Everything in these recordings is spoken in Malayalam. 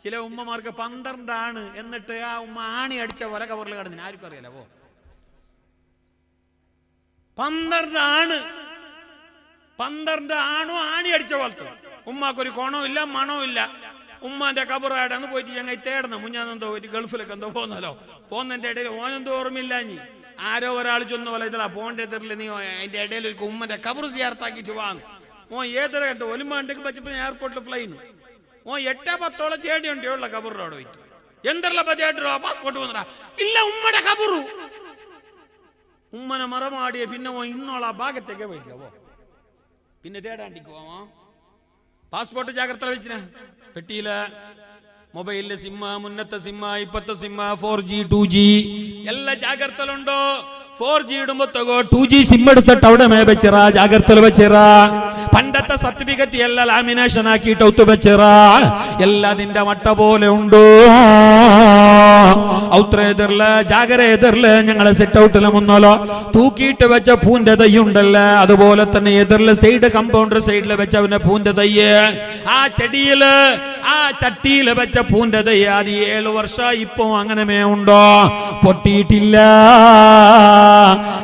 ചില ഉമ്മമാർക്ക് 12 ആണ്, എന്നിട്ട് ആ ഉമ്മ ആണി അടിച്ച പോലെ കബറിൽ കിടന്നിന്. ആർക്കും അറിയാലോ. 12 ആണ്, 12 ആണോ ആണി അടിച്ച പോലത്തെ. ഉമ്മാക്കൊരു കോണവും ഇല്ല മണവും ഇല്ല. ഉമ്മാന്റെ കബറായിട്ടാണ് പോയിട്ട് ഞങ്ങൾ തേടുന്നത്. മുഞ്ഞാന്നെന്തോ ഒരു ഗൾഫിലൊക്കെ എന്തോ പോകുന്നല്ലോ. പോകുന്നതിന്റെ ഇടയിൽ ഓനെന്തോ ഓർമ്മയില്ല. ഇനി ആരോ ഒരാൾ ചൊന്ന പോലെ ഇതാ പോകേണ്ട എതിരിൽ നീ അതിന്റെ ഇടയിൽ ഒരു ഉമ്മന്റെ കബർ സിയാർത്താക്കിയിട്ട് വാങ്ങും. ഏതൊരു കണ്ടു ഒലിമാണ്ടേക്ക് പച്ചപ്പോ എയർപോർട്ടിൽ ഫ്ലൈന് 8-10 തേടിയുണ്ടേ ഉള്ള കബറിനോട് പോയിട്ട് എന്തെല്ലാം ബജായിട്ടോ പാസ്പോർട്ട് വന്നടാ ഇല്ല ഉമ്മയുടെ കബറു. ഉമ്മനെ മറമാടിയ പിന്നെ ഇന്നോളാ ഭാഗത്തേക്ക് പോയിട്ടില്ല. പിന്നെ തേടാണ്ടിക്ക് പോവാ. പാസ്പോർട്ട് ജാഗ്രത വെച്ചിന പെട്ടിയില് മൊബൈലിലെ സിമ്മ, മുന്നത്തെ സിമ്മ, ഇപ്പത്തെ സിമ്മ, 4G 2G എല്ലാ ജാഗ്രതയിലുണ്ടോ. 4G ഇടുമ്പോ 2G സിം എടുത്തിട്ട് അവിടെ വെച്ചിറ, ജാഗ്രതയിൽ വെച്ചിറ. പണ്ടത്തെ സർട്ടിഫിക്കറ്റ് എല്ലാം ലാമിനേഷൻ ആക്കിയിട്ട് ഒത്തു വെച്ചിറ. എല്ലാം നിന്റെ മട്ട പോലെ ഉണ്ടോ. ഔത്രേതറില് ജാഗരേതറില് ഞങ്ങളെ സെറ്റ് ഔട്ടില് മുന്നോലോ തൂക്കിയിട്ട് വെച്ച പൂന്റെ തൈ ഉണ്ടല്ലോ. അതുപോലെ തന്നെ എതിർല് സൈഡ് കമ്പൗണ്ടർ സൈഡില് വെച്ചവന്റെ പൂന്റെ തയ്യ്, ആ ചെടിയില് ആ ചട്ടിയില് വെച്ച പൂന്റെ തൈ അത് 7 വർഷം ഇപ്പൊ അങ്ങനെ ഉണ്ടോ. പൊട്ടിയിട്ടില്ല.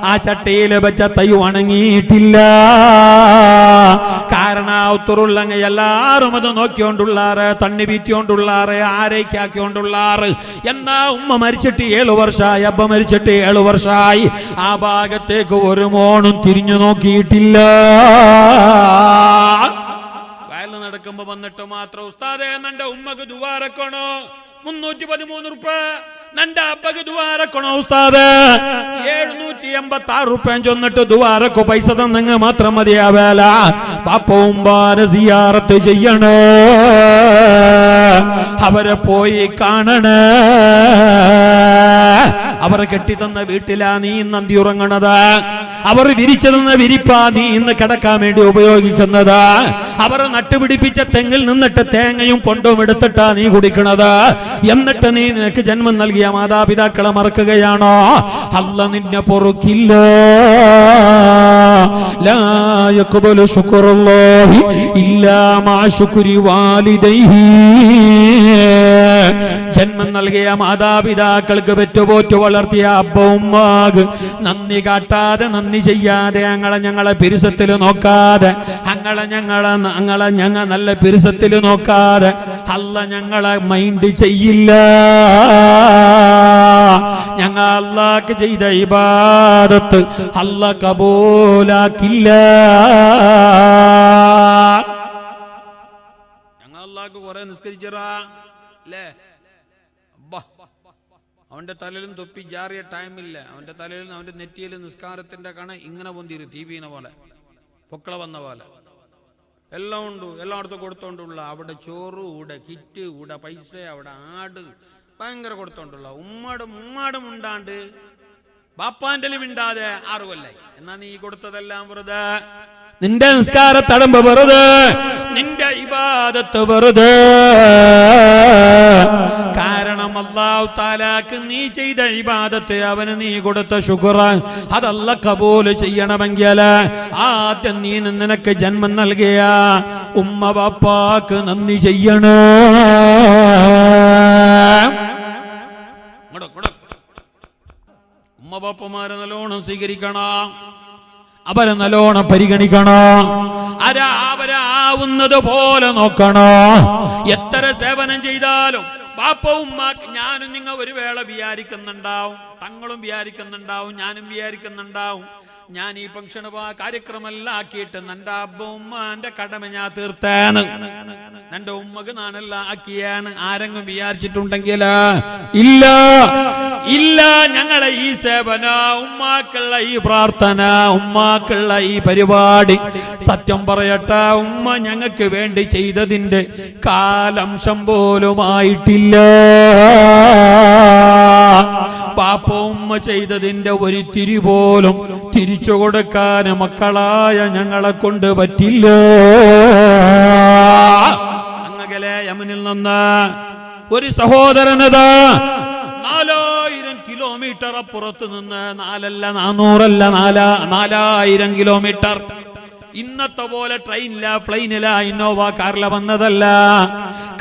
ആ ചട്ടിയില് വെച്ച തൈ ഉണങ്ങിയിട്ടില്ല. കാരണം ഒത്തുറുള്ളങ്ങ എല്ലാരും അത് നോക്കിക്കൊണ്ടുള്ളാറ്, തണ്ണി വീത്തിക്കൊണ്ടുള്ളാറ്, ആരേക്കാക്കിക്കൊണ്ടുള്ളാറ്. എന്നാ ഉമ്മ മരിച്ചിട്ട് 7 വർഷമായി, അബ്ബ മരിച്ചിട്ട് 7 വർഷമായി. ആ ഭാഗത്തേക്ക് ഒരു മോണും തിരിഞ്ഞു നോക്കിയിട്ടില്ല. വയലിൽ നടക്കുമ്പോ വന്നിട്ട് മാത്രം ഉസ്താദേ നന്റെ ഉമ്മക്ക് ദുആറക്കണോ 313 റുപ്യ, നന്റെ അബ്ബക്ക് ദുആറക്കണോ ഉസ്താദേ 786 റുപ്യ ചൊന്നിട്ട് ദുആറക്കോ പൈസ തന്നെങ്കിൽ മാത്രം മതിയാവേല. പാപ്പ ഉമ്മാനെ സിയാറത്ത് ചെയ്യണേ, അവരെ പോയി കാണണേ. അവർ കെട്ടിത്തന്ന വീട്ടിലാ നീ ഇന്ന് അന്തി ഉറങ്ങണത്. അവർ വിരിച്ചു തന്ന വിരിപ്പാ നീ ഇന്ന് കിടക്കാൻ വേണ്ടി ഉപയോഗിക്കുന്നത്. അവർ നട്ടുപിടിപ്പിച്ച തെങ്ങിൽ നിന്നിട്ട് തേങ്ങയും പൊണ്ടും എടുത്തിട്ടാ നീ കുടിക്കണത്. എന്നിട്ട് നീ നിനക്ക് ജന്മം നൽകിയ മാതാപിതാക്കളെ മറക്കുകയാണോ? അല്ല നിന്നെ പൊറുക്കില്ല. ലാ യഖ്ബലു ശുക്റുല്ലാഹി ഇല്ലാ മാ ശുക്രി വാലിദൈഹി. ജന്മം നൽകിയ മാതാപിതാക്കൾക്ക് പെറ്റുപോറ്റു വളർത്തിയ അബ്ബ ഉമ്മാക്ക് നന്ദി കാട്ടാതെ, നന്ദി ചെയ്യാതെ, ഞങ്ങളെ പിരിസത്തിൽ നോക്കാതെ, ഞങ്ങൾ നല്ല പിരിസത്തിൽ നോക്കാതെ അല്ല ഞങ്ങളെ മൈൻഡ് ചെയ്യില്ല. ഞങ്ങൾ അല്ലാഹ്ക്ക് ചെയ്ത ഇബാദത്ത് അല്ല കബൂലാക്കില്ല. ഞങ്ങൾ അല്ലാഹ്ക്ക് കുറെ നിസ്കരിച്ചറാ അല്ലേ. അവന്റെ തലയിലും തൊപ്പി ജാറിയ ടൈമില്ല. അവന്റെ തലയിലും അവന്റെ നെറ്റിയിലും നിസ്കാരത്തിന്റെ കണ ഇങ്ങനെ പൊന്തിരും, തീപീന പോലെ, പൊക്കള വന്ന പോലെ എല്ലാം ഉണ്ട്. എല്ലായിടത്തും കൊടുത്തോണ്ടുള്ള അവിടെ ചോറ്, ഇവിടെ കിറ്റ്, ഇവിടെ പൈസ, അവിടെ ആട്, ഭയങ്കര കൊടുത്തോണ്ടുള്ള. ഉമ്മാടും ഉണ്ടാണ്ട് ബാപ്പാന്റെ മിണ്ടാതെ 6 കൊല്ലായി. എന്നാ നീ കൊടുത്തതെല്ലാം വെറുതെ. നിന്റെ നിസ്കാര തടമ്പ് വെറുതെ, നിന്റെ ഇബാദത്ത് വെറുതെ. കാരണം അല്ലാഹു തആലാക്ക് നീ ചെയ്ത ഇബാദത്ത്, അവന് നീ കൊടുത്ത ശുക്ർ അതല്ല കബൂൽ ചെയ്യണമെങ്കിൽ ആദ്യം നീ നിനക്ക് ജന്മം നൽകിയ ഉമ്മ ബാപ്പാക്ക് നന്ദി ചെയ്യണേ. ഉമ്മ ബാപ്പമാരെ നല്ലോണം സ്വീകരിക്കണം, അവരെ നല്ലോണം പരിഗണിക്കണം, അവരാവുന്നത് പോലെ നോക്കണം. എത്ര സേവനം ചെയ്താലും ബാപ്പ ഉമ്മാക്ക് ഞാനും നിങ്ങൾ ഒരു വേള വിചാരിക്കുന്നുണ്ടാവും, തങ്ങളും വിചാരിക്കുന്നുണ്ടാവും, ഞാനും വിചാരിക്കുന്നുണ്ടാവും. ഞാൻ ഈ ഫംഗ്ഷൻ കാര്യക്രമെല്ലാം ആക്കിയിട്ട് നിന്റെ അബ്ബ ഉമ്മാന്റെ കടമ ഞാൻ തീർത്തേന്ന്, നിന്റെ ഉമ്മക്ക് ഞാനെല്ലാം ആക്കിയാന്ന് ആരെങ്കിലും വിചാരിച്ചിട്ടുണ്ടെങ്കിൽ ഇല്ല ഇല്ല. ഞങ്ങളെ ഈ സേവന, ഉമ്മാക്കുള്ള ഈ പ്രാർത്ഥന, ഉമ്മാക്കുള്ള ഈ പരിപാടി സത്യം പറയട്ടെ, ഉമ്മ ഞങ്ങൾക്ക് വേണ്ടി ചെയ്തതിന്റെ കാലംശം പോലുമായിട്ടില്ല. പാപ്പ ഉമ്മ ചെയ്തതിന്റെ ഒരു തിരി പോലും തിരിച്ചു കൊടുക്കാൻ മക്കളായ ഞങ്ങളെ കൊണ്ട് പറ്റില്ല. അങ്ങകലെ യമനിൽ നിന്ന് ഒരു സഹോദരനതാ 4000 കിലോമീറ്റർ അപ്പുറത്ത് നിന്ന്, 4000 കിലോമീറ്റർ. ഇന്നത്തെ പോലെ ട്രെയിനില, ഫ്ലൈനില, ഇന്നോവ കാറില വന്നതല്ല.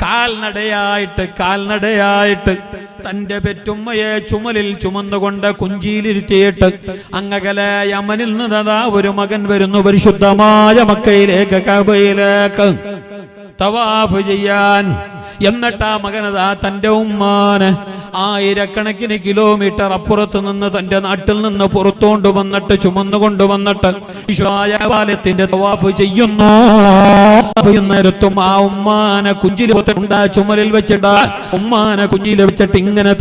കാൽനടയായിട്ട് തന്റെ പെറ്റുമ്മയെ ചുമലിൽ ചുമന്നുകൊണ്ട് കുഞ്ചിയിലിരുത്തിയിട്ട് അങ്ങകലെ യമനിൽ നിന്നതാ ഒരു മകൻ വരുന്നു പരിശുദ്ധമായ മക്കയിലേക്ക് കഅബയിലേക്ക് തവാഫ് ചെയ്യാൻ. എന്നിട്ട് ആ മകനതാ തന്റെ ഉമ്മാന് ആയിരക്കണക്കിന് കിലോമീറ്റർ അപ്പുറത്ത് നിന്ന് തന്റെ നാട്ടിൽ നിന്ന് പുറത്തുകൊണ്ട് വന്നിട്ട് ചുമന്നുകൊണ്ടുവന്നിട്ട് വിശ്വാലയത്തിന്റെ തവാഫ് ചെയ്യുന്നു. നേരത്തും ആ ഉമ്മാനെ കുഞ്ചിൽ ചുമലിൽ വെച്ചിട്ട് ഉമ്മാനെ കുഞ്ഞിൽ വെച്ചിട്ട് ഇങ്ങനെ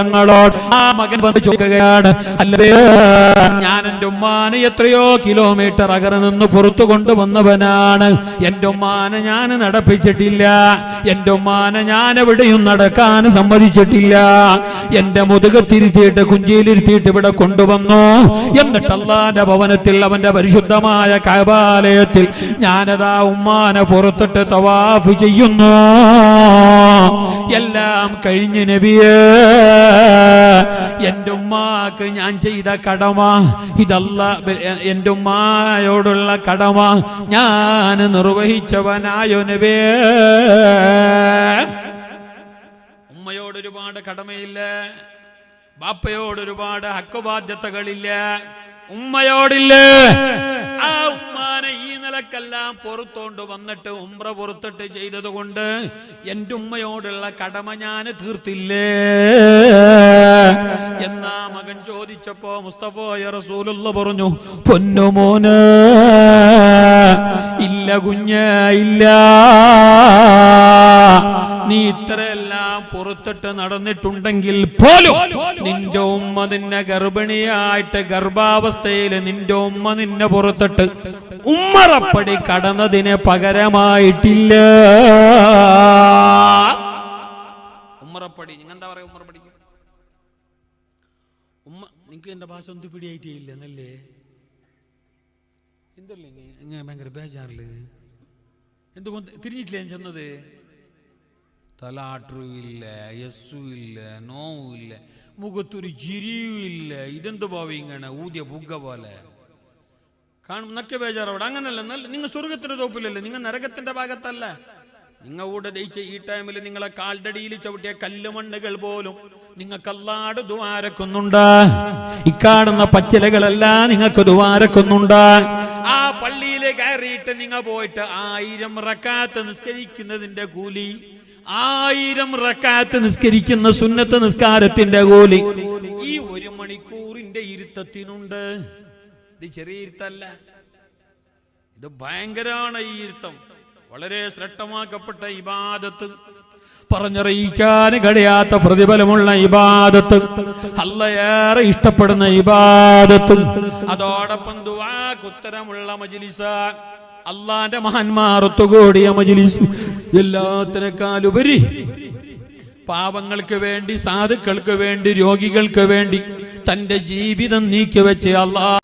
ഞങ്ങളോട് ആ മകൻ വന്ന് ചോദിക്കുകയാണ്, അല്ലേ ഞാൻ എന്റെ ഉമ്മാനെ എത്രയോ കിലോമീറ്റർ അകലെ നിന്ന് പുറത്തു കൊണ്ടുവന്നവനാണ്. എന്റെ ഉമ്മാനെ ഞാൻ നടപ്പിച്ചിട്ടില്ല, എന്റെ ഉമ്മാനെ ഞാൻ എവിടെയും നടക്കാൻ സമ്മതിച്ചിട്ടില്ല. എന്റെ മുതുകത്തിരുത്തിയിട്ട് കുഞ്ചിയിലിരുത്തിയിട്ട് ഇവിടെ കൊണ്ടുവന്നു. എന്നിട്ട് അല്ലാഹുവിന്റെ ഭവനത്തിൽ അവന്റെ പരിശുദ്ധമായ കഅബാലയത്തിൽ ഞാനതാ ഉമ്മാനെ പുറത്തിട്ട് തവാഫ് ചെയ്യുന്നു. എല്ലാം കഴിഞ്ഞ് നബിയേ, എന്റെ ഉമ്മാക്ക് ഞാൻ ചെയ്ത കടമ ഇതല്ല, എന്റെ ഉമ്മായോടുള്ള കടമ ഞാൻ നിർവഹിച്ചവനായോ നബിയേ. ഉമ്മയോട് ഒരുപാട് കടമയില്ല, ബാപ്പയോട് ഒരുപാട് ഹക്ക് ബാധ്യതകളില്ല, ഉമ്മയോടില്ലേ. ആ ഉമ്മാനെ ഈ നിലക്കെല്ലാം പുറത്തോണ്ട് വന്നിട്ട് ഉംറ പുറത്തിട്ട് ചെയ്തത് കൊണ്ട് എന്റെ ഉമ്മയോടുള്ള കടമ ഞാൻ തീർത്തില്ലേ എന്നാ മകൻ ചോദിച്ചപ്പോ മുസ്തഫായ റസൂലുള്ളാഹി പറഞ്ഞു, പൊന്നുമോന് ഇല്ല കുഞ്ഞ് ഇല്ല, നീ ഇത്രയെല്ലാം പുറത്തിട്ട് നടന്നിട്ടുണ്ടെങ്കിൽ പോലും നിന്റെ ഉമ്മ നിന്നെ ഗർഭിണിയായിട്ട് ഗർഭാവസ്ഥയിൽ നിന്റെ ഉമ്മ നിന്നെ പുറത്തിട്ട് ഉമ്മറപ്പടി കടന്നതിന് പകരമായിട്ടില്ല. ഉമ്മറപ്പടി നിങ്ങൾ എന്താ പറയാ? ഉമ്മറപ്പടി ഉമ്മ നിനക്ക് എന്റെ ഭാഷ ഒന്നും പിടിയായിട്ടേ ഇല്ല എന്നല്ലേ? എന്തല്ലേ ഭയങ്കര ബേജാറില് എന്തുകൊണ്ട് തിരിഞ്ഞിട്ടില്ല ഞാൻ ചെന്നത്? തലാട്ടുമില്ല, യസ്സുമില്ല, നോവുമില്ല, മുഖത്തൊരു ചിരിയുമില്ല. ഇതെന്ത് ഭാവം ഇങ്ങനെ ഊതിയ പുക പോലെ കാണും. നക്കെ ബേജാറവിടെ. അങ്ങനല്ല, നിങ്ങൾ സ്വർഗത്തിന്റെ തോപ്പിലല്ലേ, നിങ്ങൾ നരകത്തിന്റെ ഭാഗത്തല്ല. നിങ്ങൾ കൂടെ ദയിച്ച ഈ ടൈമിൽ നിങ്ങളെ കാൽഡടിയിൽ ചവിട്ടിയ കല്ലുമണ്ണുകൾ പോലും നിങ്ങൾക്ക് അല്ലാഹുവോട് ദുആരക്കുന്നുണ്ട്. ഇക്കാണുന്ന പച്ചിലകളെല്ലാം നിങ്ങൾക്ക് ദുആരക്കുന്നുണ്ട്. ആ പള്ളിയിൽ കയറിയിട്ട് നിങ്ങൾ പോയിട്ട് 1000 റക്അത്ത് നിസ്കരിക്കുന്നതിന്റെ കൂലി, 1000 റക്അത്ത് നിസ്കരിക്കുന്ന സുന്നത്ത് നിസ്കാരത്തിന്റെ കൂലി ഈ 1 മണിക്കൂറിന്റെ ഇരുത്തത്തിനുണ്ട്. ഇത് ചെറിയ ഇരുത്തല്ല, ഇത് ഭയങ്കരമാണ്. ഈ ഇരുത്തം വളരെ ശ്രേഷ്ഠമാക്കപ്പെട്ട ഇബാദത്ത്, പറഞ്ഞറിയിക്കാൻ കഴിയാത്ത പ്രതിഫലമുള്ള ഇബാദത്ത്, അല്ലാഹ് ഏറെ ഇഷ്ടപ്പെടുന്ന ഇബാദത്ത്, അതോടൊപ്പം ദുആക്ക് ഉത്തരമുള്ള മജ്ലിസ്, അല്ലാഹുവിന്റെ മഹാന്മാർ ഒത്തുകൂടിയ മജ്ലിസ്, എല്ലാത്തിനേക്കാളുപരി പാവങ്ങൾക്ക് വേണ്ടി, സാധുക്കൾക്ക് വേണ്ടി, രോഗികൾക്ക് വേണ്ടി തന്റെ ജീവിതം നീക്കിവെച്ച് അല്ലാഹ്